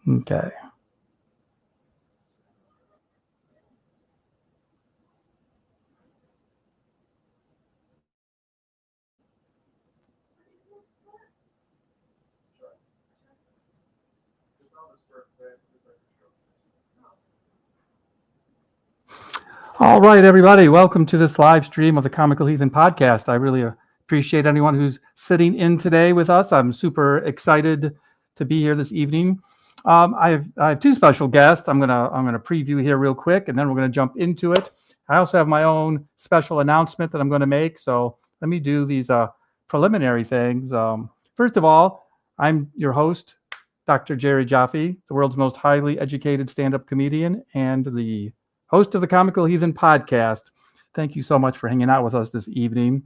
Okay. All right, everybody, welcome to this live stream of the Comical Heathen podcast. I really appreciate anyone who's sitting in today with us. I'm super excited to be here this evening. I have two special guests. I'm gonna preview here real quick, and then we're gonna jump into it. I also have my own special announcement that I'm going to make. So let me do these preliminary things. First of all, I'm your host, Dr. Jerry Jaffe, the world's most highly educated stand-up comedian and the host of the Comical Heathen podcast. Thank you so much for hanging out with us this evening.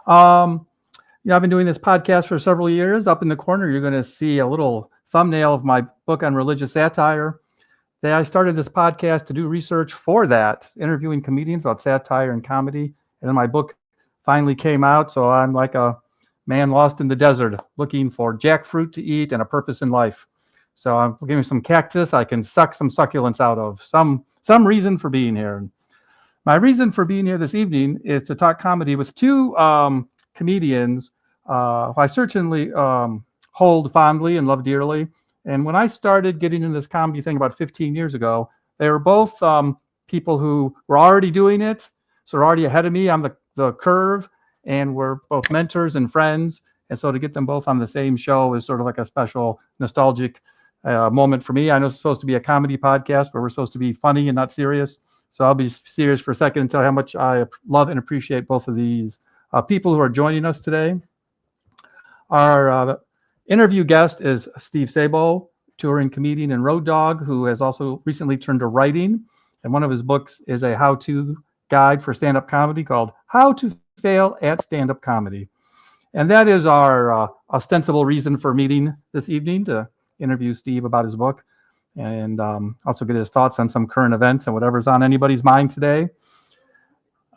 I've been doing this podcast for several years. Up in the corner, you're going to see a little thumbnail of my book on religious satire. I started this podcast to do research for that, interviewing comedians about satire and comedy. And then my book finally came out, so I'm like a man lost in the desert, looking for jackfruit to eat and a purpose in life. So I'm giving me some cactus I can suck some succulents out of. Some reason for being here. My reason for being here this evening is to talk comedy with two comedians who I certainly hold fondly and love dearly. And when I started getting into this comedy thing about 15 years ago, they were both people who were already doing it. So they're already ahead of me on the curve, and we're both mentors and friends. And so to get them both on the same show is sort of like a special nostalgic moment for me. I know it's supposed to be a comedy podcast where we're supposed to be funny and not serious. So I'll be serious for a second and tell you how much I love and appreciate both of these people who are joining us today. Our interview guest is Steve Sabo, touring comedian and road dog, who has also recently turned to writing. And one of his books is a how-to guide for stand-up comedy called How to Fail at Stand-Up Comedy. And that is our ostensible reason for meeting this evening, to interview Steve about his book and also get his thoughts on some current events and whatever's on anybody's mind today.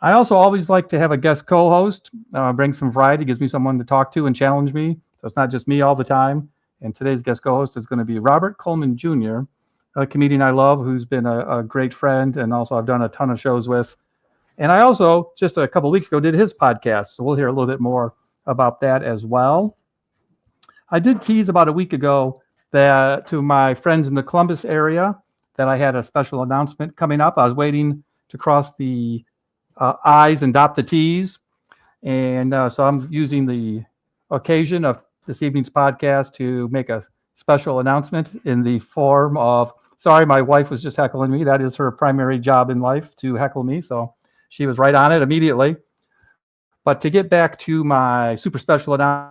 I also always like to have a guest co-host, bring some variety, gives me someone to talk to and challenge me. So it's not just me all the time. And today's guest co-host is going to be Robert Coleman Jr., a comedian I love, who's been a great friend and also I've done a ton of shows with. And I also, just a couple of weeks ago, did his podcast. So we'll hear a little bit more about that as well. I did tease about a week ago that to my friends in the Columbus area that I had a special announcement coming up. I was waiting to cross the I's and dot the T's. And so I'm using the occasion of this evening's podcast to make a special announcement in the form of, sorry, my wife was just heckling me. That is her primary job in life, to heckle me. So she was right on it immediately. But to get back to my super special announcement,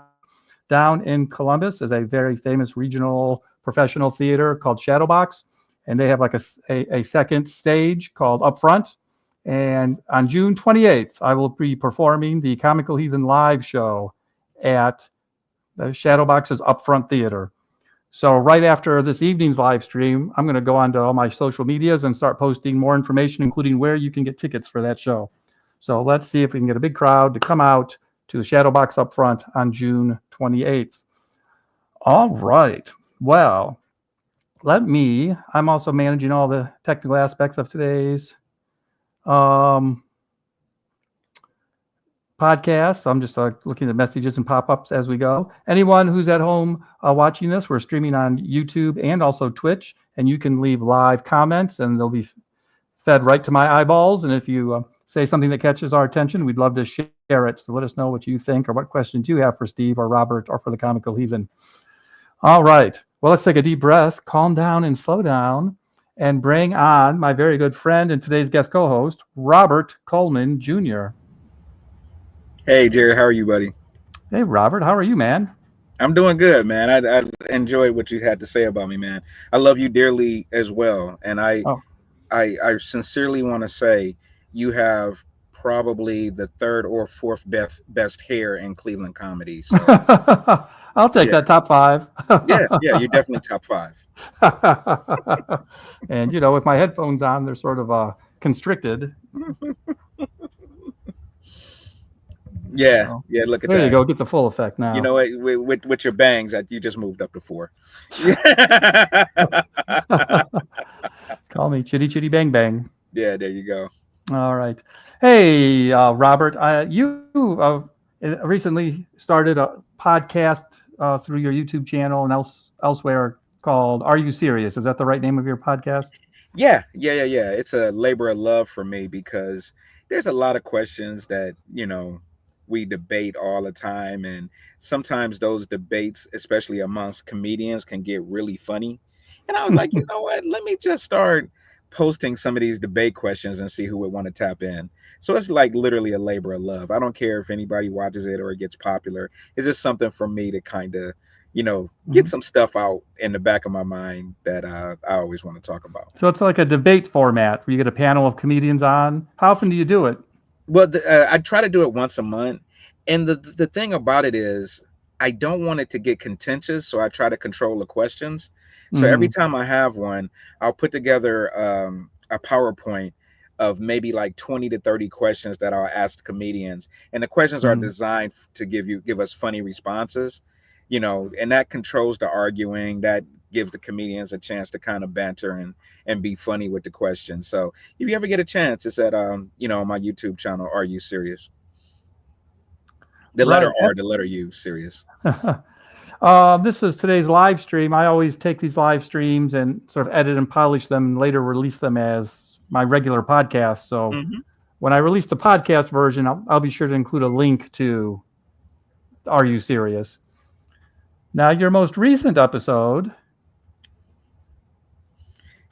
down in Columbus is a very famous regional professional theater called Shadowbox. And they have like a second stage called Upfront. And on June 28th, I will be performing the Comical Heathen live show at the Shadowbox's Upfront Theater. So right after this evening's live stream, I'm going to go onto all my social medias and start posting more information, including where you can get tickets for that show. So let's see if we can get a big crowd to come out to the Shadowbox Upfront on June 28th. All right. Well, I'm also managing all the technical aspects of today's podcast. I'm just looking at messages and pop-ups as we go. Anyone who's at home watching this, we're streaming on YouTube and also Twitch, and you can leave live comments and they'll be fed right to my eyeballs. And if you say something that catches our attention, we'd love to share it. So let us know what you think or what questions you have for Steve or Robert or for the Comical Heathen. All right. Well, let's take a deep breath, calm down and slow down, and bring on my very good friend and today's guest co-host, Robert Coleman Jr. Hey, Jerry, how are you, buddy? Hey, Robert, how are you, man? I'm doing good, man. I enjoyed what you had to say about me, man. I love you dearly as well, and I sincerely want to say you have probably the third or fourth best hair in Cleveland comedy. So I'll take that top five. yeah, you're definitely top five. And with my headphones on, they're sort of constricted. Yeah, So yeah. Look at there you that. go. Get the full effect You now. know, with your bangs, that you just moved up to 4. Yeah, Call me Chitty Chitty Bang Bang. yeah. There you go. All right. Hey, Robert, you recently started a podcast through your YouTube channel and elsewhere called "Are You Serious?" Is that the right name of your podcast? Yeah, yeah, yeah, yeah. It's a labor of love for me because there's a lot of questions that, we debate all the time. And sometimes those debates, especially amongst comedians, can get really funny. And I was like, you know what? Let me just start posting some of these debate questions and see who would want to tap in. So it's like literally a labor of love. I don't care if anybody watches it or it gets popular. It's just something for me to kind of, get Mhm. some stuff out in the back of my mind that I always want to talk about. So it's like a debate format where you get a panel of comedians on. How often do you do it? Well, I try to do it once a month, and the thing about it is, I don't want it to get contentious, so I try to control the questions. So every Mm, time I have one, I'll put together a PowerPoint of maybe like 20 to 30 questions that I'll ask comedians, and the questions are mm. designed to give us funny responses, and that controls the arguing. That gives the comedians a chance to kind of banter and be funny with the questions. So if you ever get a chance, it's at on my YouTube channel. Are You Serious? The letter Right. R, the letter U, serious. This is today's live stream. I always take these live streams and sort of edit and polish them and later release them as my regular podcast. So Hmm. when I release the podcast version, I'll be sure to include a link to Are You Serious? Now, your most recent episode.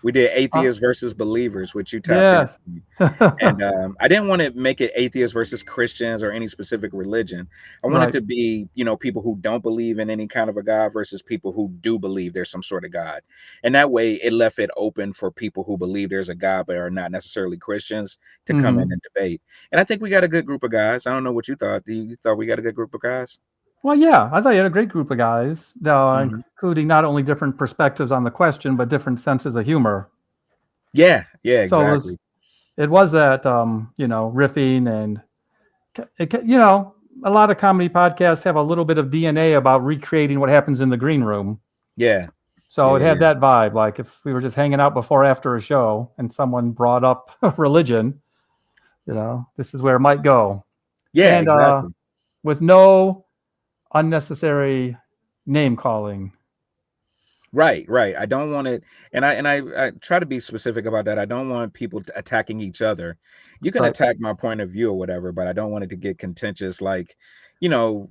We did Uh, atheists versus believers, which you tapped in. yes. And I didn't want to make it atheists versus Christians or any specific religion. I wanted Right. to be, people who don't believe in any kind of a God versus people who do believe there's some sort of God. And that way it left it open for people who believe there's a God but are not necessarily Christians to come in Hmm. and debate. And I think we got a good group of guys. I don't know what you thought. You thought we got a good group of guys? Well, yeah, I thought you had a great group of guys, Hmm. including not only different perspectives on the question, but different senses of humor. Yeah, yeah, So exactly. it was that, riffing and, you know, a lot of comedy podcasts have a little bit of DNA about recreating what happens in the green room. Yeah, So yeah, it yeah, had yeah. that vibe. Like if we were just hanging out before, after a show and someone brought up religion, this is where it might go. Yeah, And exactly. with no unnecessary name calling. Right, right. I don't want it, and I try to be specific about that. I don't want people attacking each other. You can Right. attack my point of view or whatever, but I don't want it to get contentious. Like, you know,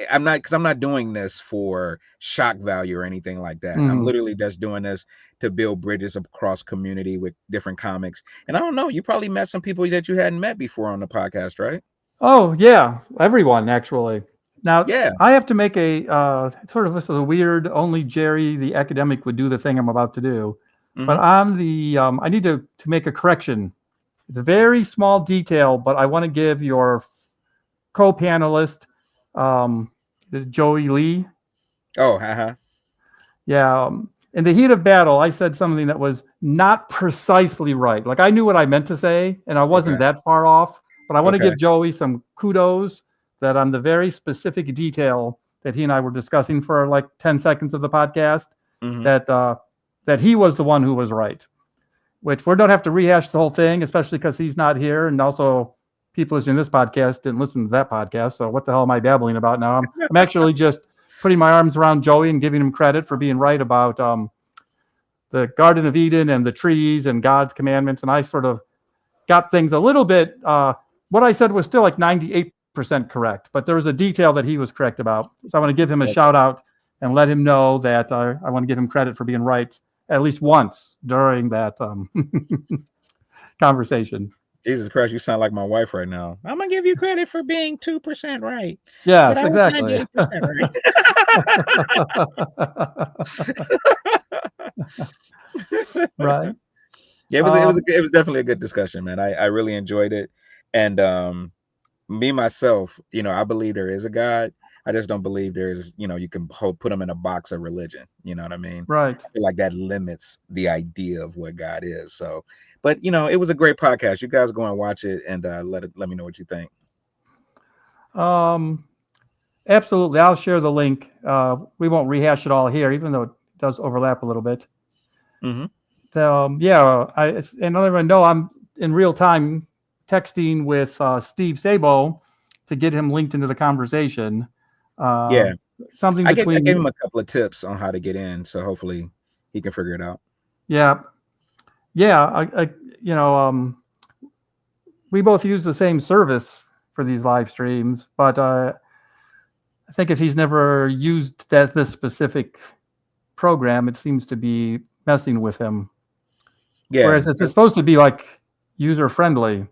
I'm not doing this for shock value or anything like that. I'm Mm-hmm. literally just doing this to build bridges across community with different comics. And I don't know, you probably met some people that you hadn't met before on the podcast, right? Oh yeah, everyone actually. Now Yeah. I have to make a sort of, this is a weird. Only Jerry the academic would do the thing I'm about to do, but Hmm. on the I need to make a correction. It's a very small detail, but I want to give your co-panelist, um, Joey Lee. Oh, haha. Yeah. In the heat of battle, I said something that was not precisely right. Like I knew what I meant to say, and I Okay. wasn't that far off. But I want to Okay. give Joey some kudos that on the very specific detail that he and I were discussing for like 10 seconds of the podcast, Hmm. that that he was the one who was right. Which we don't have to rehash the whole thing, especially because he's not here, and also people listening to this podcast didn't listen to that podcast. So what the hell am I babbling about now? I'm actually just putting my arms around Joey and giving him credit for being right about the Garden of Eden and the trees and God's commandments. And I sort of got things a little bit. What I said was still like 98% correct, but there was a detail that he was correct about. So I want to give him a Okay. shout out and let him know that I want to give him credit for being right at least once during that conversation. Jesus Christ, you sound like my wife right now. I'm gonna give you credit for being 2% right, but Yes, I was exactly. 98% right. Right. Yeah, Um, it was definitely a good discussion, man. I really enjoyed it, and me myself, I believe there is a God. I just don't believe there's, you can put them in a box of religion. You know what I mean? right. I feel like that limits the idea of what God is. So, but it was a great podcast. You guys go and watch it and let me know what you think. Um, Absolutely. I'll share the link. We won't rehash it all here, even though it does overlap a little bit. Mm-hmm. Yeah, and let everyone know I'm in real time texting with Steve Sabo to get him linked into the conversation. Uh, Yeah, Something I gave between, him a couple of tips on how to get in, so hopefully he can figure it out. yeah, yeah. You know, we both use the same service for these live streams, but I think if he's never used this specific program, it seems to be messing with him. Yeah, Whereas it's supposed to be like user friendly.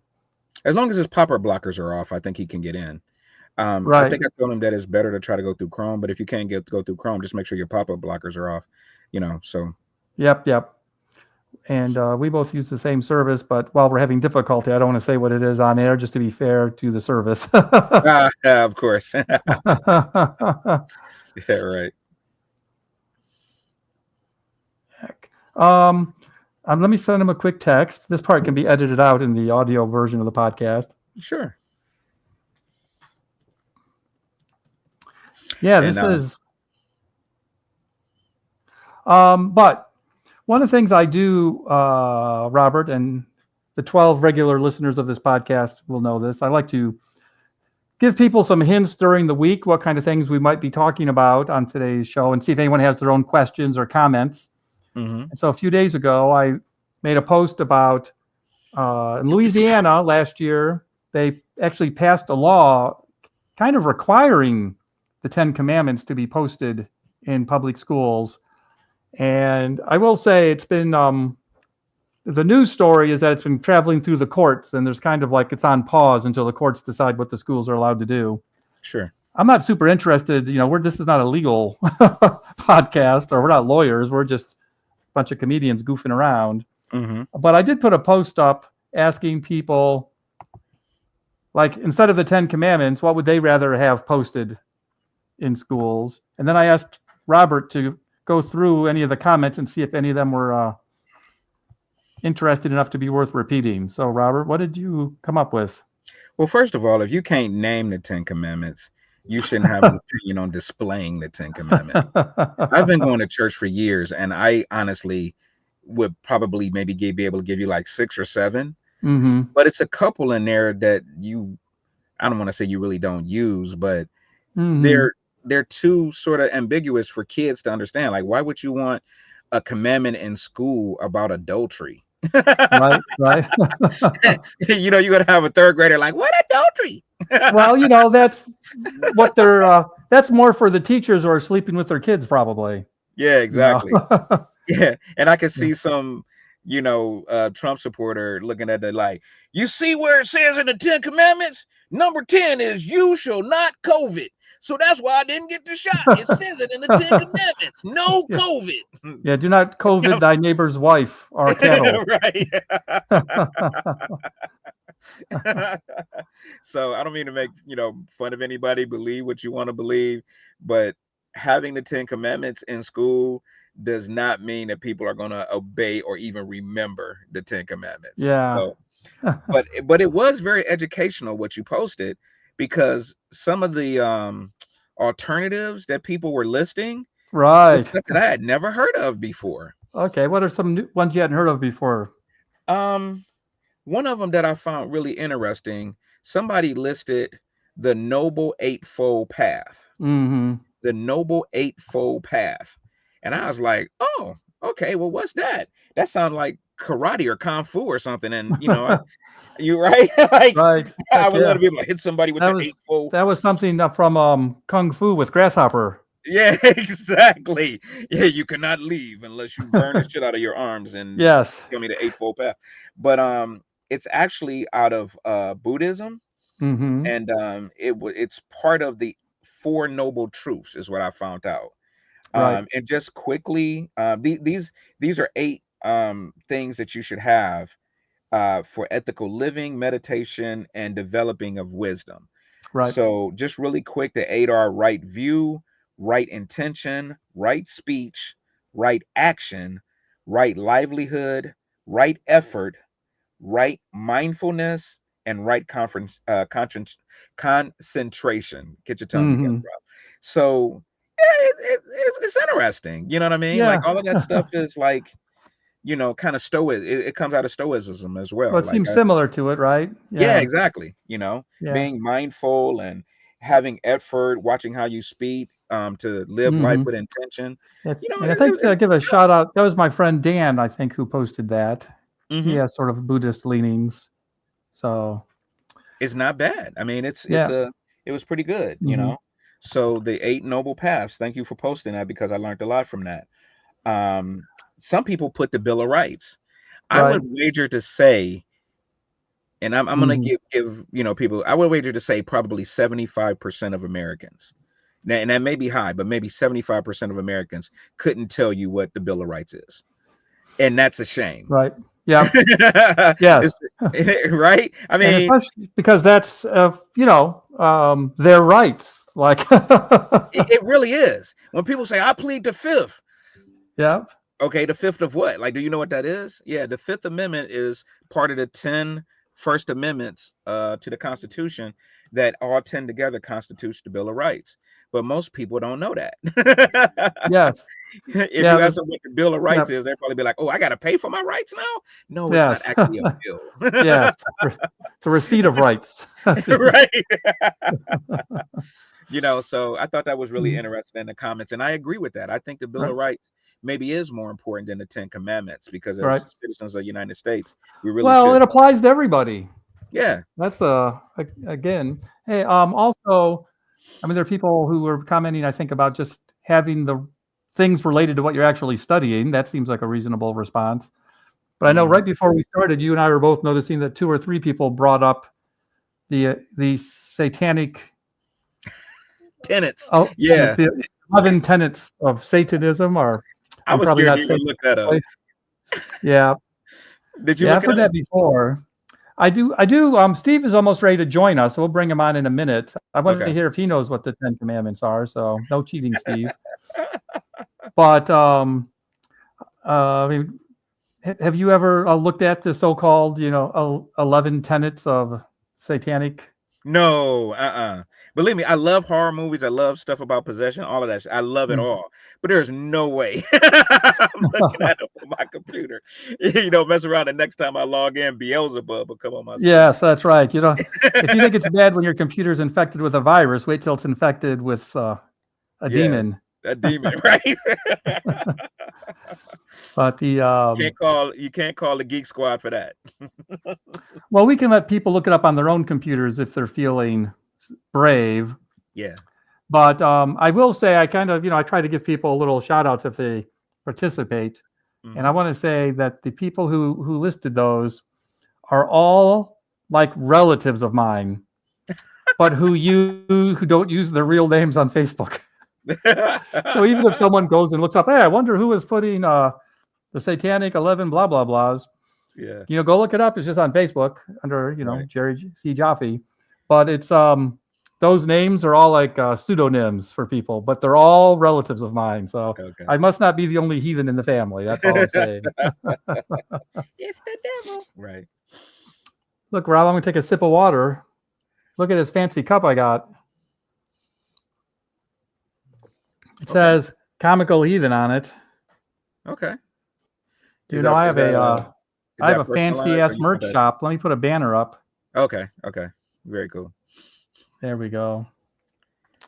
as long as his pop-up blockers are off, I think he can get in. I Right. think I told him that it's better to try to go through Chrome, but if you can't go through Chrome, just make sure your pop-up blockers are off. So Yep. Yep. And we both use the same service, but while we're having difficulty, I don't want to say what it is on air just to be fair to the service. of course. Yeah, right. um, Let me send him a quick text. This part can be edited out in the audio version of the podcast. Sure. Yeah, And this is. But one of the things I do, Robert, and the 12 regular listeners of this podcast will know this. I like to give people some hints during the week, what kind of things we might be talking about on today's show, and see if anyone has their own questions or comments. mm-hmm. And so a few days ago, I made a post about in Louisiana last year, they actually passed a law kind of requiring the Ten Commandments to be posted in public schools. And I will say it's been the news story is that it's been traveling through the courts, and there's kind of like it's on pause until the courts decide what the schools are allowed to do. Sure. I'm not super interested. This is not a legal podcast, or we're not lawyers. We're just a bunch of comedians goofing around. Mm-hmm. But I did put a post up asking people, like, instead of the Ten Commandments, what would they rather have posted in schools? And then I asked Robert to go through any of the comments and see if any of them were interested enough to be worth repeating. So, Robert, what did you come up with? Well, first of all, if you can't name the Ten Commandments, you shouldn't have an opinion on displaying the Ten Commandments. I've been going to church for years, and I honestly would probably maybe be able to give you like 6 or 7. Mm-hmm. But it's a couple in there that I don't want to say you really don't use, but Mm-hmm. they're too sort of ambiguous for kids to understand. Like, why would you want a commandment in school about adultery? Right, right. You're gonna have a 3rd grader like, what adultery? Well, that's what they're. That's more for the teachers who are sleeping with their kids, probably. Yeah, exactly. Yeah, and I can Yeah. see some, Trump supporter looking at that like, you see where it says in the 10 Commandments, number 10 is you shall not COVID. So that's why I didn't get the shot. It says it in the 10 Commandments, no Yeah. COVID. Yeah, do not COVID thy neighbor's wife or cattle. Right. So I don't mean to make fun of anybody. Believe what you want to believe, but having the 10 Commandments in school does not mean that people are going to obey or even remember the 10 Commandments. Yeah. So, but it was very educational what you posted, because some of the alternatives that people were listing was Right. stuff that I had never heard of before. Okay. What are some new ones you hadn't heard of before? One of them that I found really interesting, somebody listed the Noble Eightfold Path. Mm-hmm. The Noble Eightfold Path. And I was like, oh, okay, well, what's that? That sounds like karate or kung fu or something. And you're right. Like, Right. I Heck would love yeah. to be able to hit somebody with That the was eightfold. that was something from Kung Fu with Grasshopper. Yeah, exactly. Yeah, you cannot leave unless you burn the shit out of your arms and Yes. tell me the eightfold path. But it's actually out of Buddhism, Mm-hmm. and it's part of the Four Noble Truths, is what I found out. Right. And just quickly, these are 8 things that you should have for ethical living, meditation, and developing of wisdom. Right. So just really quick, the 8 are: right view, right intention, right speech, right action, right livelihood, right effort, right mindfulness, and right concentration. Get your tongue together, Mm-hmm. bro. So yeah, it's interesting. You know what I mean? Yeah. Like all of that stuff is like, kind of stoic. It comes out of stoicism as Well, well. it Like seems similar to it, right? yeah, Yeah. exactly. Yeah. Being mindful and having effort, watching how you speak, to live life Mm-hmm. with intention. And I think to give a shout out, that was my friend Dan, I think, who posted that. He hmm has sort of Buddhist leanings. So, it's not bad. I mean, yeah. it was pretty good. Mm-hmm. So the Eight Noble Paths. Thank you for posting that because I learned a lot from that. Um, some people put the Bill of Rights. I Right. would wager to say, and I'm gonna Mm-hmm. give people. I would wager to say probably 75% of Americans. Now, and that may be high, but maybe 75% of Americans couldn't tell you what the Bill of Rights is, and that's a shame. Right. Yeah. It's- Yes. right? I And mean, especially because that's, their rights. Like, it really is. When people say, "I plead the fifth," yeah. okay, the fifth of what? Like, do you know what that is? Yeah, the Fifth Amendment is part of the 10 First Amendments to the Constitution that all 10 together constitutes the Bill of Rights. But most people don't know that. Yes. If Yeah. you ask them what the Bill of Yeah. Rights is, they'll probably be like, "Oh, I got to pay for my rights now." No, it's not Yes. actually a bill. Yes. It's a receipt of rights. Right. So I thought that was really Mhm. interesting in the comments, and I agree with that. I think the Bill Right. of Rights maybe is more important than the 10 Commandments because Right. as citizens of the United States, we really Well, should. it applies to everybody. Yeah. That's again. Hey, also, I mean, there are people who were commenting, I think, about just having the things related to what you're actually studying. That seems like a reasonable response. But I know Mhm. right before we started, you and I were both noticing that 2 or 3 people brought up the satanic, Tenets. like Yeah. the 11 tenets of Satanism, or I I'm was probably scared to not even saying look it that up. correctly. Yeah, Did you yeah, look I've it heard up? that before. I do. Steve is almost ready to join us, so we'll bring him on in a minute. I wanted to Okay. hear if he knows what the 10 Commandments are, so no cheating, Steve. But I mean, have you ever looked at the so-called, 11 tenets of satanic? No, believe me, I love horror movies. I love stuff about possession, all of that. I love it Mm. all. But there's no way I'm looking at it on my computer. Mess around the next time I log in, Beelzebub will come on my screen. Yes, that's right. If you think it's bad when your computer's infected with a virus, wait till it's infected with a Yeah, demon. a demon, right? But You can't call the Geek Squad for that. well, we can let people look it up on their own computers if they're feeling brave. Yeah. But I will say, I kind of, I try to give people a little shout outs if they participate. And I Mhm. want to say that the people who listed those are all like relatives of mine, but who don't use their real names on Facebook. So even if someone goes and looks up, hey, I wonder who is putting the satanic 11 blah blah blahs, Yeah. go look it up. It's just on Facebook under Right. Jerry C. Jaffe. But it's those names are all like pseudonyms for people, but they're all relatives of mine. So Okay. I must not be the only heathen in the family. That's all I'm saying. It's the devil. Right. Look, Rob, I'm gonna take a sip of water. Look at this fancy cup I got. It says "comical heathen" on it. Okay. I have Is I have that a fancy personalized or ass you put merch that? shop. Let me put a banner up. Okay. Very cool. There we go.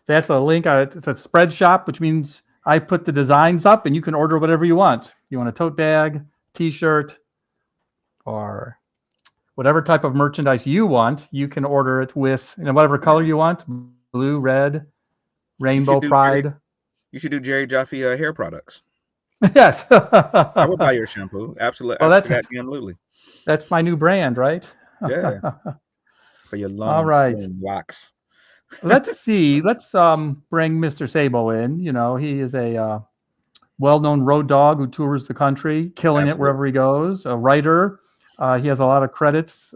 That's a link. It's a spread shop, which means I put the designs up and you can order whatever you want. You want a tote bag, t-shirt, or whatever type of merchandise you want, you can order it with whatever color you want, blue, red, rainbow, pride. You should do Jerry Jaffe hair products. Yes. I would buy your shampoo. Absolutely. Well, Absolutely. that's my new brand, right? Yeah. For your long, All right. locks. Let's see. Let's bring Mr. Sabo in. He is a well-known road dog who tours the country, killing it wherever he goes. A writer. He has a lot of credits,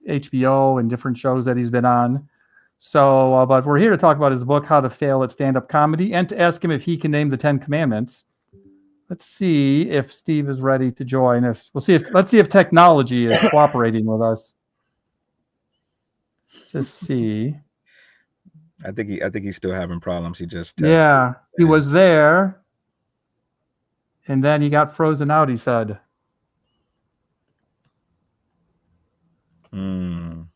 HBO and different shows that he's been on. So, but we're here to talk about his book, How to Fail at Stand-Up Comedy, and to ask him if he can name the 10 Commandments. Let's see if Steve is ready to join us. Let's see if technology is cooperating with us. Just see. I think he's still having problems. He just texted. Yeah, he was there, and then he got frozen out. He said. You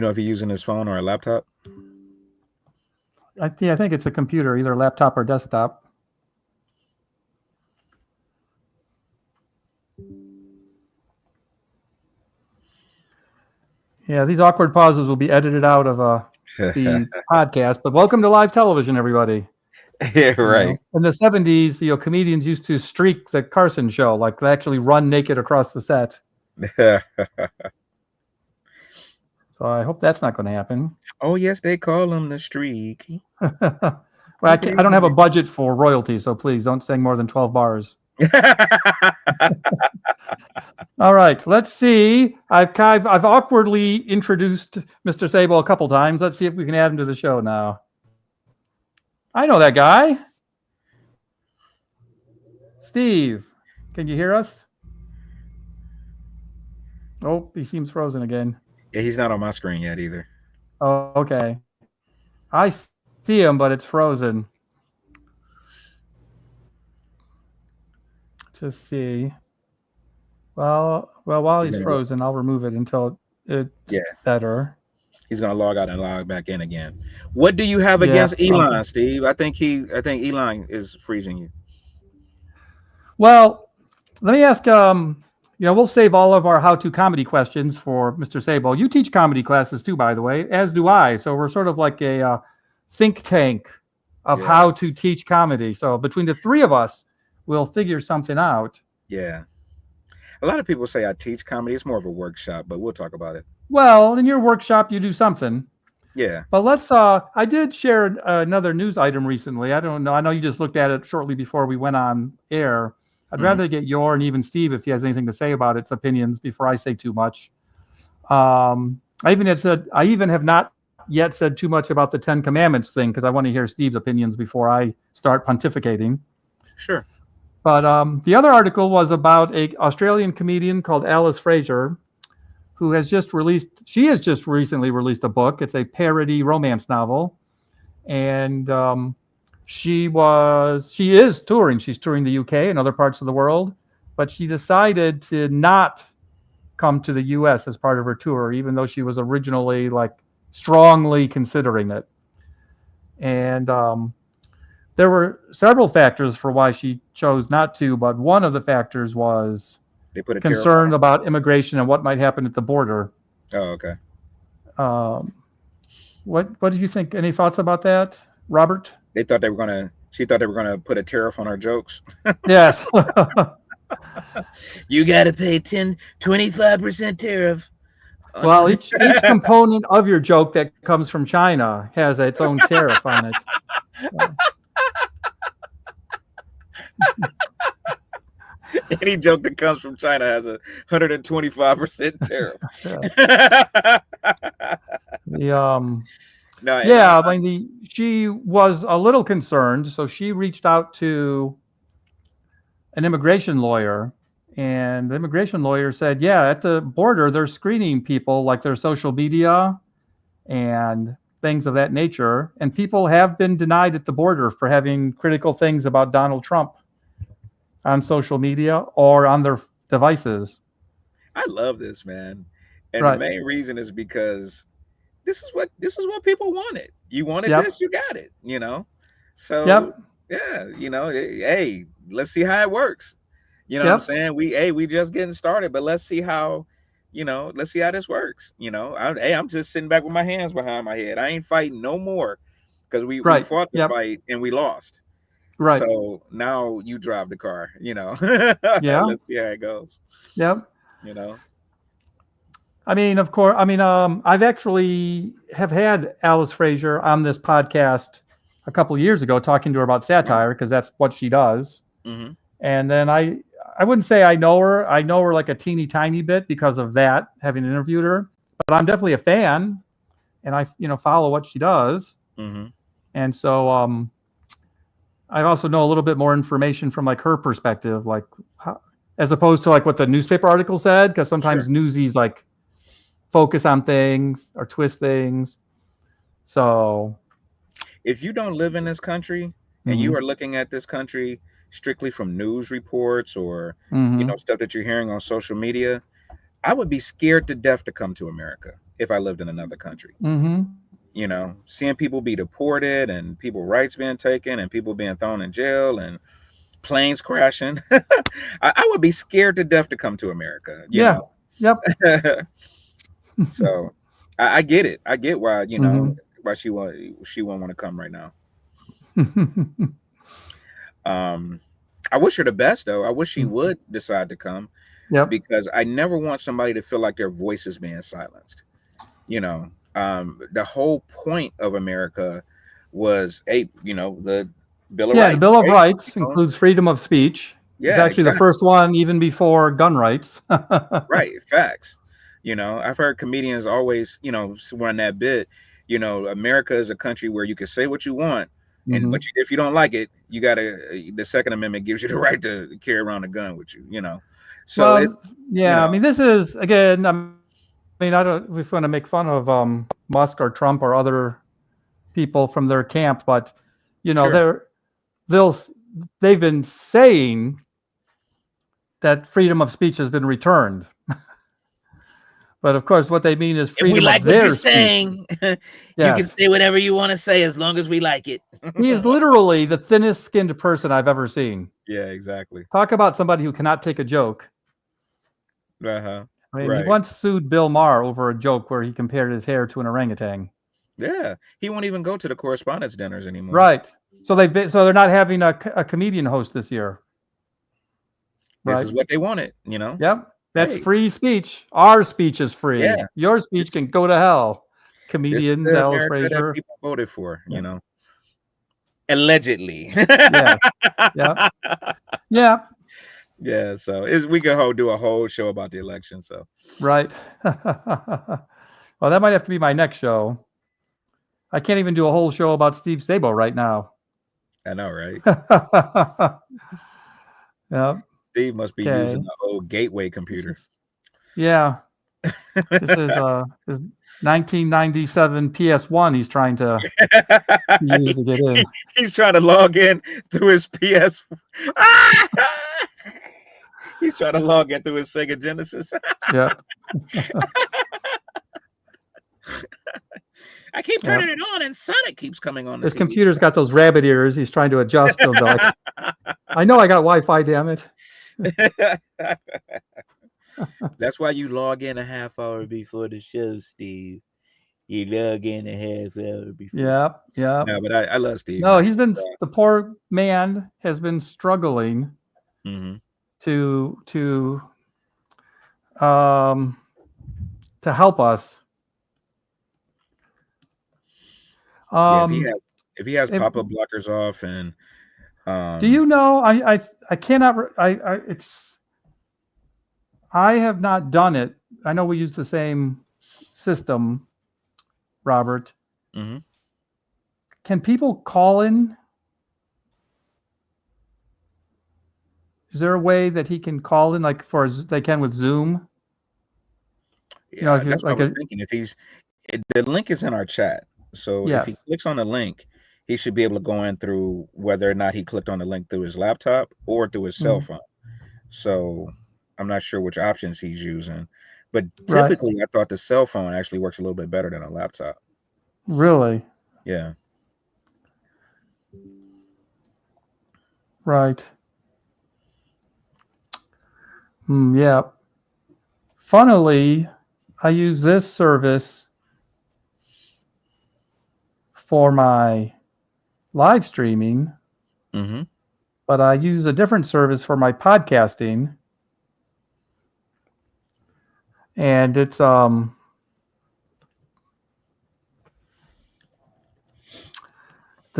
know if he's using his phone or a laptop? I think it's a computer, either laptop or desktop. Yeah, these awkward pauses will be edited out of the podcast. But welcome to live television, everybody. Yeah, right. In the 70s, comedians used to streak the Carson show, like they actually run naked across the set. So I hope that's not going to happen. Oh yes, they call him the streaky. Well, I don't have a budget for royalties, so please don't sing more than 12 bars. All right, let's see. I've awkwardly introduced Mr. Sabo a couple times. Let's see if we can add him to the show now. I know that guy. Steve, can you hear us? Oh, he seems frozen again. Yeah, he's not on my screen yet either. Oh, okay. I see him, but it's frozen. Just see. Well, while he's frozen, I'll remove it until it's better. He's gonna log out and log back in again. What do you have against Elon, Steve? I think Elon is freezing you. Well, let me ask. We'll save all of our how-to comedy questions for Mr. Sabo. You teach comedy classes too, by the way, as do I. So we're sort of like a think tank of how to teach comedy. So between the three of us, we'll figure something out. Yeah. A lot of people say I teach comedy. It's more of a workshop, but we'll talk about it. Well, in your workshop, you do something. Yeah. But let's, I did share another news item recently. I don't know. I know you just looked at it shortly before we went on air. I'd rather get your and even Steve, if he has anything to say about its opinions before I say too much. I even have not yet said too much about the 10 Commandments thing because I want to hear Steve's opinions before I start pontificating. Sure. But the other article was about an Australian comedian called Alice Fraser, who has just recently released a book. It's a parody romance novel. And she is touring. She's touring the UK and other parts of the world, but she decided to not come to the US as part of her tour, even though she was originally strongly considering it. And there were several factors for why she chose not to, but one of the factors was concern about immigration and what might happen at the border. Oh, okay. What did you think? Any thoughts about that, Robert? She thought they were gonna put a tariff on her jokes. Yes. You got to pay 25% tariff. Well, each component of your joke that comes from China has its own tariff on it. Any joke that comes from China has a 125% tariff. She was a little concerned, so she reached out to an immigration lawyer, and the immigration lawyer said, yeah, at the border, they're screening people, like their social media and things of that nature, and people have been denied at the border for having critical things about Donald Trump on social media or on their devices. I love this, man. And the main reason is because this is what people wanted. You wanted this, you got it, So hey, let's see how it works. You know what I'm saying? We just getting started, but let's see how this works. I'm just sitting back with my hands behind my head. I ain't fighting no more because we fought the fight and we lost. Right. So now you drive the car, Let's see how it goes. Yep. I mean, of course, I've actually have had Alice Fraser on this podcast a couple of years ago talking to her about satire because that's what she does. Mm-hmm. And then I wouldn't say I know her. I know her like a teeny tiny bit because of that, having interviewed her. But I'm definitely a fan, and I follow what she does. Mm-hmm. And so I also know a little bit more information from her perspective, as opposed to what the newspaper article said, because sometimes Newsies focus on things or twist things. So If you don't live in this country and you are looking at this country strictly from news reports or stuff that you're hearing on social media, I would be scared to death to come to America if I lived in another country. Seeing people be deported and people rights being taken and people being thrown in jail and planes crashing. I would be scared to death to come to America, yeah. Yep. So I get it. I get why, why she won't want to come right now. I wish her the best though. I wish she would decide to come. Yep. Because I never want somebody to feel like their voice is being silenced. The whole point of America was the Bill of Rights. The Bill of Rights includes freedom of speech. Yeah, it's actually the first one, even before gun rights. Right, facts. I've heard comedians always, run that bit. America is a country where you can say what you want, and but if you don't like it, you gotta. The Second Amendment gives you the right to carry around a gun with you. So it's I mean, this is again. I mean, I don't. We want to make fun of Musk or Trump or other people from their camp, but sure. they've been saying that freedom of speech has been returned. But of course, what they mean is freedom if we like of their what you're speech. saying. You can say whatever you want to say as long as we like it. He is literally the thinnest skinned person I've ever seen. Yeah, exactly. Talk about somebody who cannot take a joke. I mean, he once sued Bill Maher over a joke where he compared his hair to an orangutan. Yeah, he won't even go to the correspondence dinners anymore. Right. So they're not having a comedian host this year. This is what they wanted, Yep. That's free speech. Our speech is free. Yeah. Your speech can go to hell. Comedians, Alice Fraser. People voted for, allegedly. Yeah. Yeah. Yeah. Yeah. So we could do a whole show about the election. So. Right. Well, that might have to be my next show. I can't even do a whole show about Steve Sabo right now. I know, right? Yeah. Steve must be using the old Gateway computer. Yeah. This is his 1997 PS1 he's trying to use to get in. He's trying to log in through his PS. He's trying to log in through his Sega Genesis. Yeah. I keep turning it on and Sonic keeps coming on. His computer's got those rabbit ears. He's trying to adjust them. Like, I know I got Wi-Fi, damn it. That's why you log in a half hour before the show, Steve. You log in a half hour before. Yeah. No, but I love Steve. No, he's been the poor man has been struggling to help us. If he has pop-up blockers off and do you know I cannot I have not done it. I know we use the same system, Robert. Can people call in? Is there a way that he can call in like they can with Zoom? Yeah, that's what I was thinking. The link is in our chat. So if he clicks on the link, he should be able to go in through whether or not he clicked on the link through his laptop or through his cell phone. So I'm not sure which options he's using, but typically I thought the cell phone actually works a little bit better than a laptop. Really? Yeah. Right. Yeah. Funnily, I use this service for my live streaming, but I use a different service for my podcasting, and it's the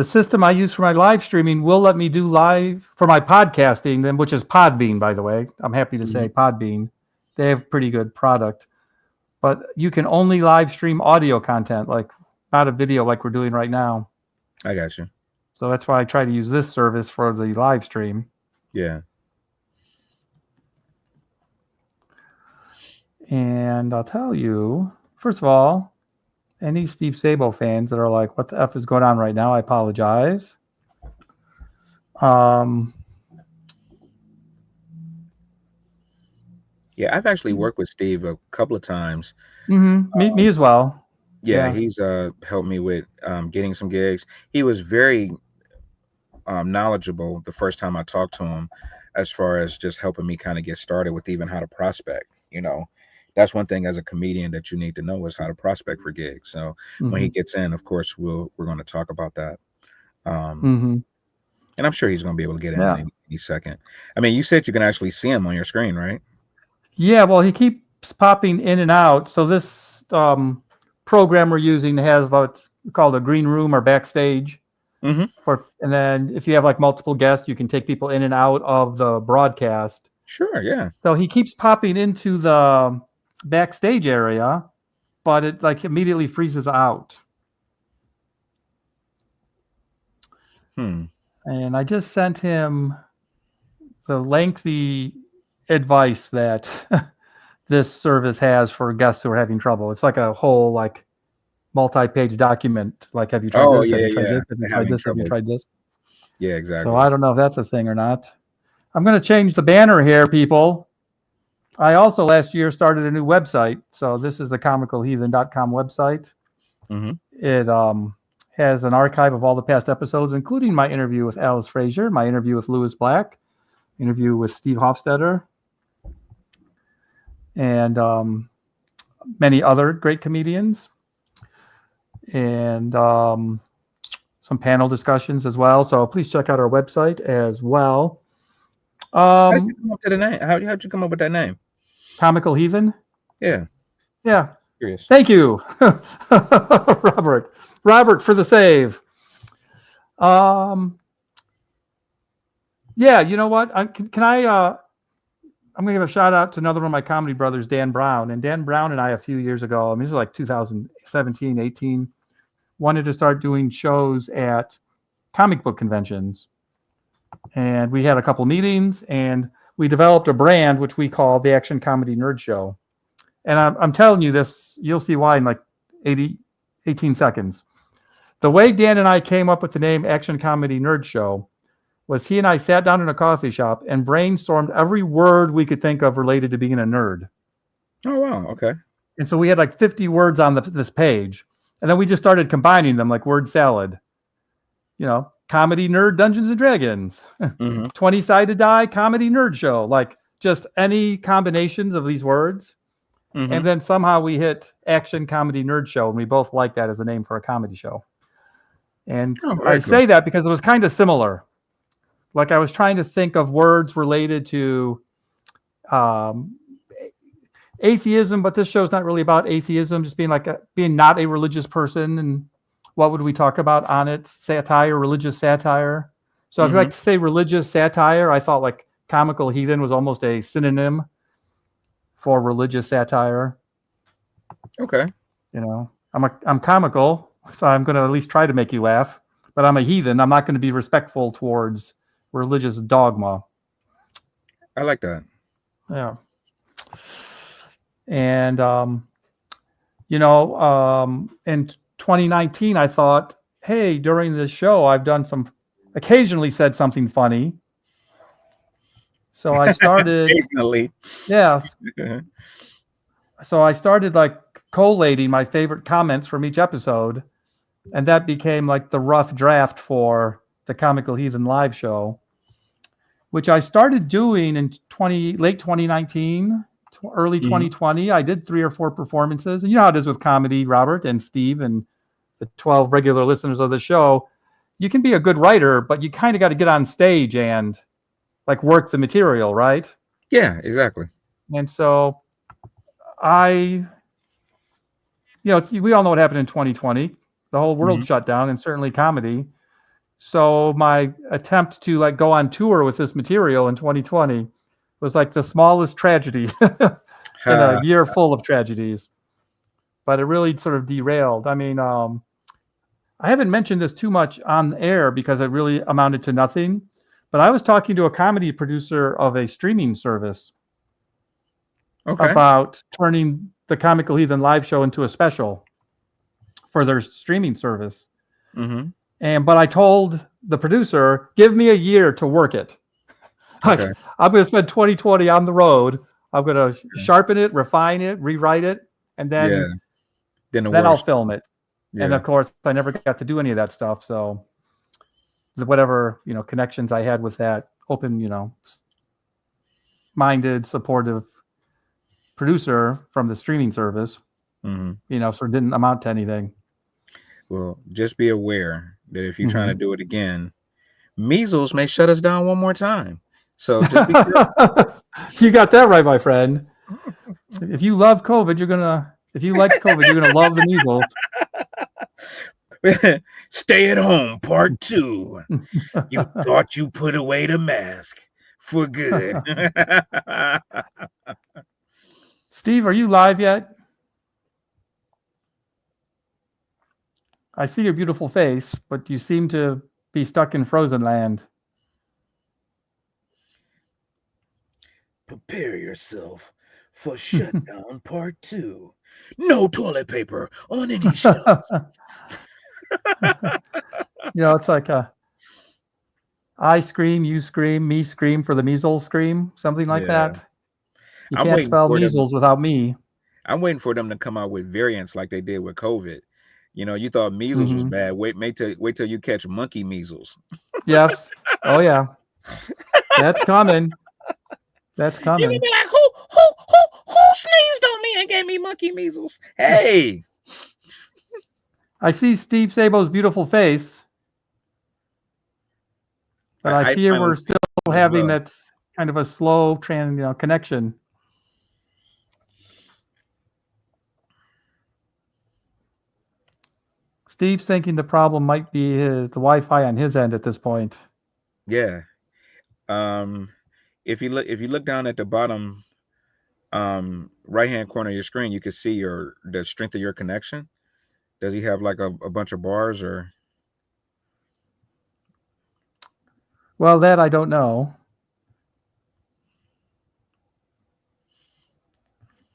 system I use for my live streaming will let me do live for my podcasting, then which is Podbean, by the way. I'm happy to say Podbean. They have pretty good product, but you can only live stream audio content, like not a video like we're doing right now. I got you. So that's why I try to use this service for the live stream. Yeah. And I'll tell you, first of all, any Steve Sabo fans that are like, what the F is going on right now? I apologize. Yeah, I've actually worked with Steve a couple of times. Me as well. Yeah, he's helped me with getting some gigs. He was very knowledgeable the first time I talked to him, as far as just helping me kind of get started with even how to prospect. That's one thing as a comedian that you need to know is how to prospect for gigs. So when he gets in, of course, we're going to talk about that. And I'm sure he's going to be able to get in any second. I mean, you said you can actually see him on your screen, right? Yeah, well, he keeps popping in and out. So this program we're using has what's called a green room or backstage. And then if you have like multiple guests, you can take people in and out of the broadcast. Sure, yeah. So he keeps popping into the backstage area, but it like immediately freezes out. And I just sent him the lengthy advice that this service has for guests who are having trouble. It's like a whole like multi-page document. Like, have you tried this? Have you tried this? Have you tried this? Have you tried this? Yeah, exactly. So I don't know if that's a thing or not. I'm going to change the banner here, people. I also last year started a new website. So this is the comicalheathen.com website. It has an archive of all the past episodes, including my interview with Alice Frazier, my interview with Lewis Black, interview with Steve Hofstetter, and many other great comedians, and some panel discussions as well. So please check out our website as well. How did you come up to the name? How'd you come up with that name? Comical Heathen? Yeah. Curious. Thank you, Robert, for the save. Yeah, you know what? I'm going to give a shout out to another one of my comedy brothers, Dan Brown. And Dan Brown and I, a few years ago, this is like 2017, 18, wanted to start doing shows at comic book conventions. And we had a couple meetings, and we developed a brand, which we call the Action Comedy Nerd Show. And I'm telling you this, you'll see why in like 18 seconds. The way Dan and I came up with the name Action Comedy Nerd Show was he and I sat down in a coffee shop and brainstormed every word we could think of related to being a nerd. Oh, wow. Okay. And so we had like 50 words on this page. And then we just started combining them like word salad. Comedy Nerd Dungeons and Dragons. 20-sided die comedy nerd show. Like just any combinations of these words. And then somehow we hit Action Comedy Nerd Show. And we both like that as a name for a comedy show. And I say that because it was kind of similar. Like I was trying to think of words related to atheism, but this show's not really about atheism, just being like being not a religious person. And what would we talk about on it? Satire, religious satire. So if you like to say religious satire, I thought like Comical Heathen was almost a synonym for religious satire. Okay. I'm comical, so I'm going to at least try to make you laugh. But I'm a heathen. I'm not going to be respectful towards religious dogma. I like that. Yeah. And, in 2019, I thought, hey, during this show, I've occasionally said something funny. So I started. Occasionally. Yeah. So I started like collating my favorite comments from each episode. And that became like the rough draft for the Comical Heathen live show, which I started doing in late 2019, early 2020. I did 3 or 4 performances. And you know how it is with comedy, Robert and Steve and the 12 regular listeners of the show. You can be a good writer, but you kind of got to get on stage and like work the material, right? Yeah, exactly. And so we all know what happened in 2020. The whole world shut down, and certainly comedy. So my attempt to like go on tour with this material in 2020 was like the smallest tragedy in a year full of tragedies. But it really sort of derailed. I mean, I haven't mentioned this too much on air because it really amounted to nothing. But I was talking to a comedy producer of a streaming service. Okay. about turning the Comical Heathen live show into a special for their streaming service. Mm-hmm. But I told the producer, give me a year to work it. Like, Okay. I'm going to spend 2020 on the road. I'm going to sharpen it, refine it, rewrite it, and Yeah. then Then I'll film it. And Yeah. of course, I never got to do any of that stuff. So whatever, connections I had with that open, minded, supportive producer from the streaming service, Mm-hmm. sort of didn't amount to anything. Well, just be aware that if you're trying to do it again, measles may shut us down one more time. So just be careful. You got that right, my friend. If you love COVID, if you like COVID, you're gonna love the measles. Stay at home, part 2. You thought you put away the mask for good. Steve, are you live yet? I see your beautiful face, but you seem to be stuck in frozen land. Prepare yourself for shutdown part 2. No toilet paper on any shelves. It's like I scream, you scream, me scream for the measles scream, something like that. You can't spell measles without me. I'm waiting for them to come out with variants like they did with COVID. You thought measles was bad. Wait till you catch monkey measles. Yes. Oh yeah. That's coming. That's coming. You're gonna be like, who sneezed on me and gave me monkey measles? Hey. I see Steve Sabo's beautiful face, but I fear we're still having that kind of a slow connection. Steve's thinking the problem might be the Wi-Fi on his end at this point. Yeah. If you look down at the bottom right-hand corner of your screen, you can see the strength of your connection. Does he have like a bunch of bars or? Well, that I don't know.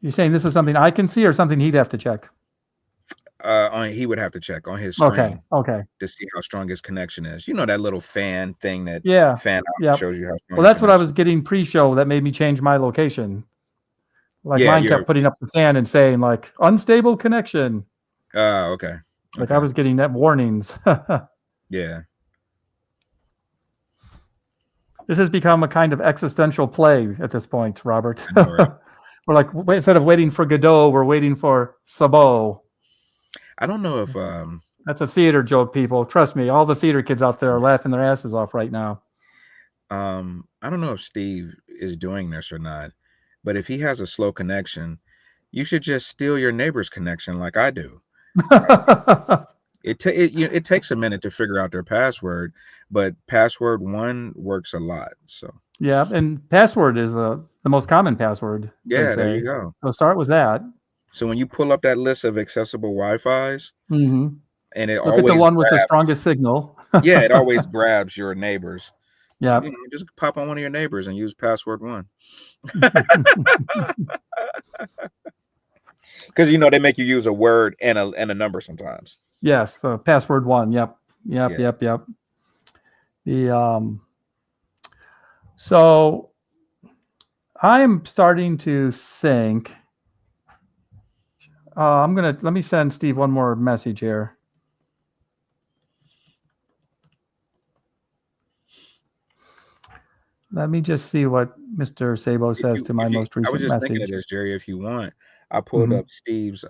You're saying this is something I can see or something he'd have to check? He would have to check on his screen. Okay. To see how strong his connection is. That little fan thing that fan out shows you how strong. Well, that's what I was getting pre-show that made me change my location. Like mine kept putting up the fan and saying like unstable connection. Okay. Like I was getting that warnings. Yeah. This has become a kind of existential play at this point, Robert. Right. We're like, instead of waiting for Godot, we're waiting for Sabo. I don't know if that's a theater joke, people. Trust me, all the theater kids out there are laughing their asses off right now. I don't know if Steve is doing this or not, but if he has a slow connection, you should just steal your neighbor's connection like I do. It takes a minute to figure out their password, but password 1 works a lot. So yeah, and password is the most common password. Yeah, there you go. So start with that. So when you pull up that list of accessible Wi-Fis, and it look at the one with the strongest signal. Yeah, it always grabs your neighbors. Yeah, just pop on one of your neighbors and use password 1. Because they make you use a word and a number sometimes. Yes, password 1. Yep. So I'm starting to think. Let me send Steve one more message here. Let me just see what Mr. Sabo says to my most recent message. I was just thinking of this, Jerry. If you want, I pulled up Steve's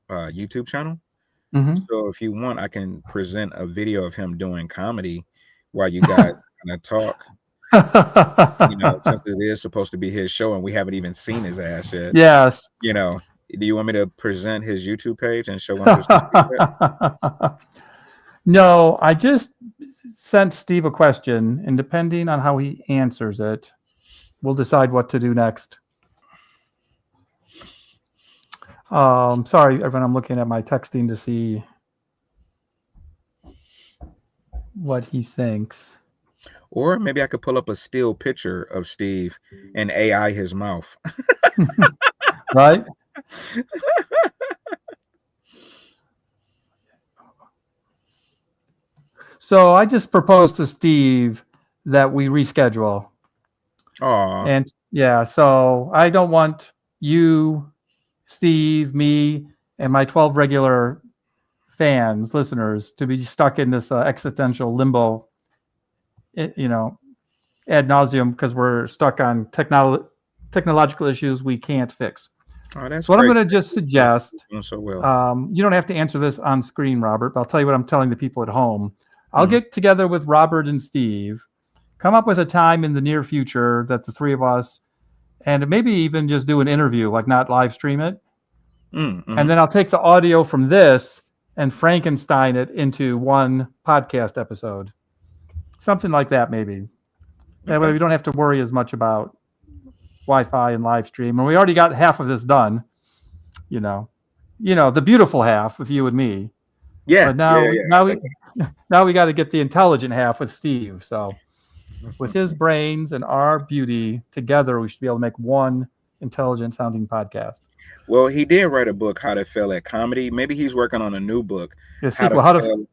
YouTube channel. So if you want, I can present a video of him doing comedy while you guys kind of talk. Since it is supposed to be his show and we haven't even seen his ass yet. Yes. Do you want me to present his YouTube page and show him his No, I just sent Steve a question, and depending on how he answers it, we'll decide what to do next. Sorry, everyone, I'm looking at my texting to see what he thinks. Or maybe I could pull up a still picture of Steve and AI his mouth. Right? So I just proposed to Steve that we reschedule. Aw. And yeah, so I don't want you, Steve, me, and my 12 regular fans, listeners, to be stuck in this existential limbo, ad nauseum, because we're stuck on technological issues we can't fix. Oh, that's So what I'm great. going to just suggest, Doing so well. you don't have to answer this on screen, Robert, but I'll tell you what I'm telling the people at home. I'll get together with Robert and Steve, come up with a time in the near future that the three of us, and maybe even just do an interview, like not live stream it. And then I'll take the audio from this and Frankenstein it into one podcast episode. Something like that, maybe. That way we don't have to worry as much about Wi-Fi and live stream. And we already got half of this done, the beautiful half with you and me. Yeah. But now we got to get the intelligent half with Steve. So with his brains and our beauty together, we should be able to make one intelligent sounding podcast. Well, he did write a book, How to Fail at Comedy. Maybe he's working on a new book. The sequel, How to Fail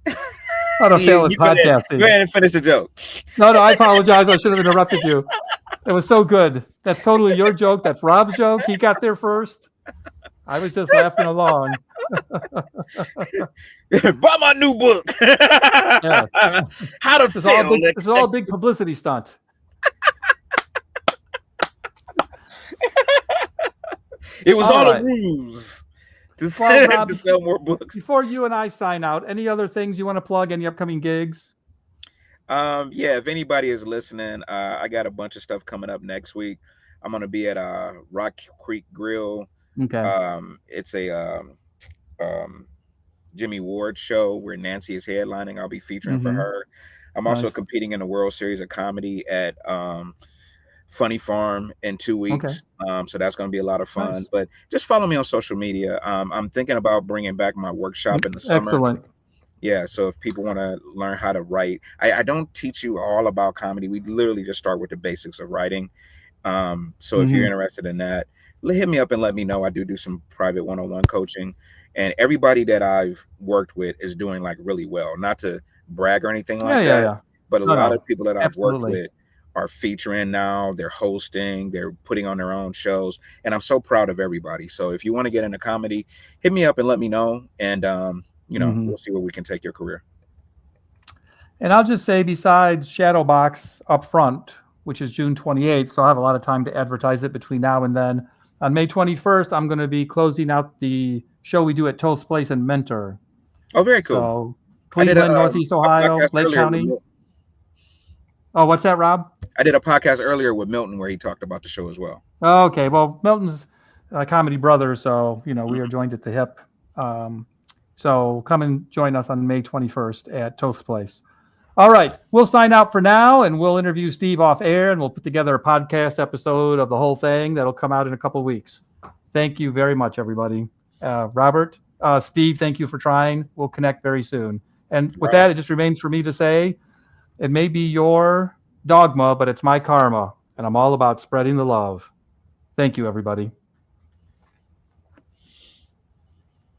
at Podcasting. Go ahead and finish the joke. No, I apologize. I should have interrupted you. It was so good. That's totally your joke. That's Rob's joke. He got there first. I was just laughing along. Buy my new book. Yeah. How to fail. This is all a big publicity stunt. It was all a ruse to sell more books. Before you and I sign out, any other things you want to plug? Any upcoming gigs? Yeah, if anybody is listening, I got a bunch of stuff coming up next week. I'm gonna be at Rock Creek Grill. Okay. It's a Jimmy Ward show where Nancy is headlining. I'll be featuring for her. I'm also competing in the World Series of Comedy at Funny Farm in 2 weeks. Okay. So that's going to be a lot of fun. Nice. But just follow me on social media. I'm thinking about bringing back my workshop in the summer. Excellent. Yeah. So if people want to learn how to write, I don't teach you all about comedy. We literally just start with the basics of writing. So if you're interested in that, hit me up and let me know. I do some private one-on-one coaching, and everybody that I've worked with is doing like really well. Not to brag or anything like that. Yeah. But a lot of people that I've worked with are featuring now. They're hosting, they're putting on their own shows, and I'm so proud of everybody. So if you want to get into comedy, hit me up and let me know, and we'll see where we can take your career. And I'll just say, besides Shadowbox up front, which is June 28th, so I'll have a lot of time to advertise it between now and then. On May 21st, I'm going to be closing out the show we do at Toast Place in Mentor. Oh, very cool. So Cleveland, Northeast Ohio, Lake County. Oh, what's that, Rob? I did a podcast earlier with Milton where he talked about the show as well. Okay, well, Milton's a comedy brother, so we are joined at the hip. So come and join us on May 21st at Toast Place. All right, we'll sign out for now, and we'll interview Steve off air, and we'll put together a podcast episode of the whole thing that'll come out in a couple of weeks. Thank you very much, everybody. Robert, Steve, thank you for trying. We'll connect very soon. And with that, it just remains for me to say, it may be your dogma, but it's my karma, and I'm all about spreading the love. Thank you, everybody.